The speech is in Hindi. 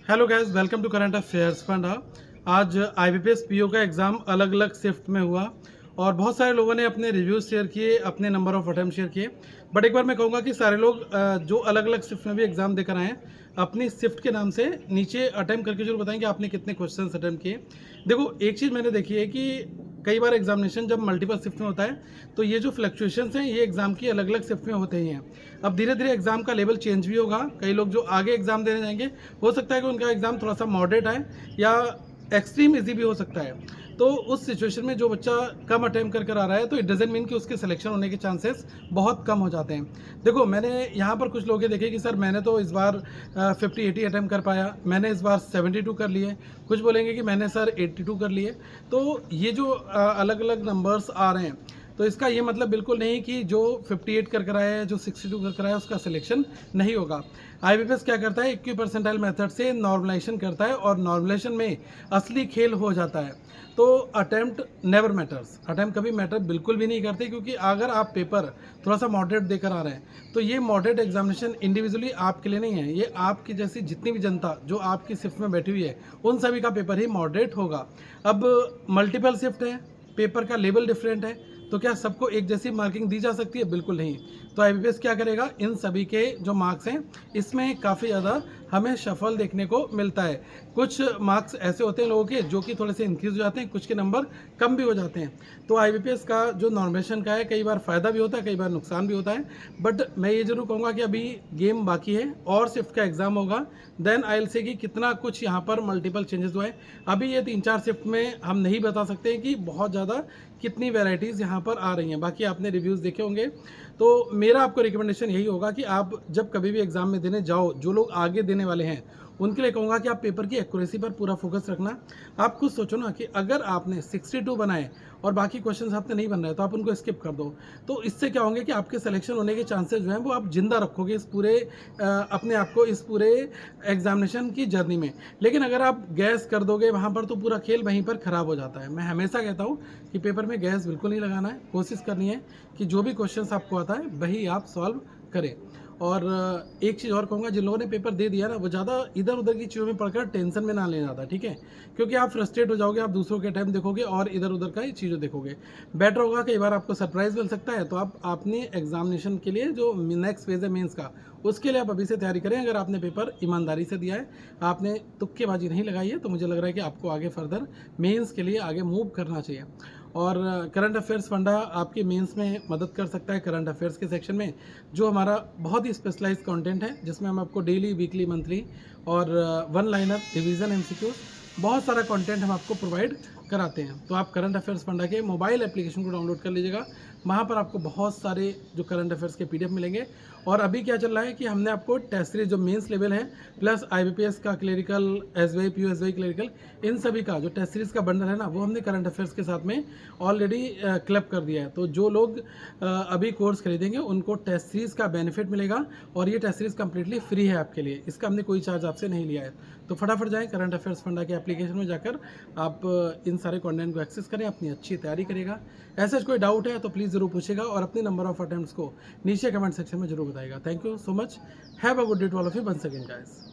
Hello guys, welcome to current affairs funda. आज आईबीपीएस पीओ का एग्ज़ाम अलग अलग शिफ्ट में हुआ और बहुत सारे लोगों ने अपने रिव्यूज़ शेयर किए, अपने नंबर ऑफ अटैम्प्ट शेयर किए। बट एक बार मैं कहूँगा कि सारे लोग जो अलग अलग शिफ्ट में भी एग्ज़ाम देकर आए हैं, अपनी शिफ्ट के नाम से नीचे अटैम्प्ट करके जरूर बताएं कि आपने कितने क्वेश्चन अटैम्प्ट किए। देखो, एक चीज़ मैंने देखी है कि कई बार एग्जामिनेशन जब मल्टीपल शिफ्ट में होता है तो ये जो फ्लक्चुएशंस हैं ये एग्ज़ाम की अलग अलग शिफ्ट में होते ही हैं। अब धीरे धीरे एग्ज़ाम का लेवल चेंज भी होगा। कई लोग जो आगे एग्ज़ाम देने जाएंगे, हो सकता है कि उनका एग्ज़ाम थोड़ा सा मॉडरेट आए या एक्सट्रीम इजी भी हो सकता है। तो उस सिचुएशन में जो बच्चा कम अटैम्प्ट कर आ रहा है तो इट डजेंट मीन कि उसके सिलेक्शन होने के चांसेस बहुत कम हो जाते हैं। देखो, मैंने यहाँ पर कुछ लोग देखे कि सर मैंने तो इस बार 50-80 अटैम्प्ट कर पाया, मैंने इस बार 72 कर लिए, कुछ बोलेंगे कि मैंने सर 82 कर लिए। तो ये जो अलग अलग नंबर्स आ रहे हैं, तो इसका ये मतलब बिल्कुल नहीं कि जो 58 कर आया है, जो 62 कर आया है, उसका सिलेक्शन नहीं होगा। आईबीपीएस क्या करता है, 21 परसेंटाइल मेथड से नॉर्मलाइजेशन करता है और नॉर्मलाइजेशन में असली खेल हो जाता है। तो अटैम्प्ट नेवर मैटर्स, अटैम्प्ट कभी मैटर बिल्कुल भी नहीं करते, क्योंकि अगर आप पेपर थोड़ा सा मॉडरेट देकर आ रहे हैं तो ये मॉडरेट एग्जामिनेशन इंडिविजुअली आपके लिए नहीं है, ये आपकी जैसी जितनी भी जनता जो आपकी शिफ्ट में बैठी हुई है उन सभी का पेपर ही मॉडरेट होगा। अब मल्टीपल शिफ्ट है, पेपर का लेवल डिफरेंट है, तो क्या सबको एक जैसी मार्किंग दी जा सकती है? बिल्कुल नहीं। तो आईबीपीएस क्या करेगा, इन सभी के जो मार्क्स हैं इसमें काफ़ी ज़्यादा हमें शफल देखने को मिलता है। कुछ मार्क्स ऐसे होते हैं लोगों के जो कि थोड़े से इंक्रीज हो जाते हैं, कुछ के नंबर कम भी हो जाते हैं। तो आईबीपीएस का जो नॉर्मेशन का है, कई बार फ़ायदा भी होता है, कई बार नुकसान भी होता है। बट मैं ये जरूर कहूँगा कि अभी गेम बाकी है और शिफ्ट का एग्ज़ाम होगा, देन आई विल से कि कितना कुछ यहाँ पर मल्टीपल चेंजेस हुए हैं। अभी ये 3-4 शिफ्ट में हम नहीं बता सकते हैं कि बहुत ज़्यादा कितनी वैरायटीज़ यहाँ पर आ रही हैं। बाकी आपने रिव्यूज़ देखे होंगे। तो मेरा आपको रिकमेंडेशन यही होगा कि आप जब कभी भी एग्ज़ाम में देने जाओ, जो लोग आगे देने वाले हैं उनके लिए कहूँगा कि आप पेपर की एक्यूरेसी पर पूरा फोकस रखना। आप खुद सोचो ना कि अगर आपने 62 बनाए और बाकी क्वेश्चंस आपने नहीं बन रहे तो आप उनको स्किप कर दो। तो इससे क्या होंगे कि आपके सिलेक्शन होने के चांसेस जो हैं वो आप जिंदा रखोगे इस पूरे अपने आप को इस पूरे एग्जामिनेशन की जर्नी में। लेकिन अगर आप गैस कर दोगे वहाँ पर तो पूरा खेल वहीं पर ख़राब हो जाता है। मैं हमेशा कहता हूँ कि पेपर में गैस बिल्कुल नहीं लगाना है, कोशिश करनी है कि जो भी क्वेश्चंस आपको आता है वही आप सॉल्व करें। और एक चीज़ और कहूँगा, जिन लोगों ने पेपर दे दिया ना वो ज़्यादा इधर उधर की चीज़ों में पढ़कर टेंशन में ना लेना ज़्यादा, ठीक है? क्योंकि आप फ्रस्ट्रेट हो जाओगे, आप दूसरों के टाइम देखोगे और इधर उधर का ही चीज़ें देखोगे। बेटर होगा, कई बार आपको सरप्राइज़ मिल सकता है, तो आप अपनी एग्जामिनेशन के लिए जो नेक्स्ट फेज़ है मेंस का, उसके लिए आप अभी से तैयारी करें। अगर आपने पेपर ईमानदारी से दिया है, आपने तुक्केबाजी नहीं लगाई है, तो मुझे लग रहा है कि आपको आगे फर्दर मेंस के लिए आगे मूव करना चाहिए। और करंट अफेयर्स फंडा आपके मेंस में मदद कर सकता है। करंट अफेयर्स के सेक्शन में जो हमारा बहुत ही स्पेशलाइज्ड कंटेंट है, जिसमें हम आपको डेली, वीकली, मंथली और वन लाइनर, रिवीजन, एमसीक्यू, बहुत सारा कंटेंट हम आपको प्रोवाइड कराते हैं। तो आप करंट अफेयर्स फंडा के मोबाइल एप्लीकेशन को डाउनलोड कर लीजिएगा। वहाँ पर आपको बहुत सारे जो करंट अफेयर्स के पीडीएफ मिलेंगे। और अभी क्या चल रहा है कि हमने आपको टेस्ट सीरीज जो मेंस लेवल है प्लस आईबीपीएस का clerical, SY, PO SY clerical, इन सभी का जो टेस्ट सीरीज का बंडल है ना, वो हमने करंट अफेयर्स के साथ में ऑलरेडी क्लब कर दिया है। तो जो लोग अभी कोर्स खरीदेंगे उनको टेस्ट सीरीज का बेनिफिट मिलेगा और ये टेस्ट सीरीज कंप्लीटली फ्री है आपके लिए, इसका हमने कोई चार्ज आपसे नहीं लिया है। तो फटाफट जाएं करंट अफेयर्स फंडा के एप्लीकेशन में जाकर आप इन सारे कंटेंट को एक्सेस करें, अपनी अच्छी तैयारी करेगा। ऐसा कोई डाउट है तो प्लीज़ ज़रूर पूछेगा और अपने नंबर ऑफ अटेम्प्ट्स को नीचे कमेंट सेक्शन में जरूर बताएगा। Thank you so much, have a good day to all of you once again guys.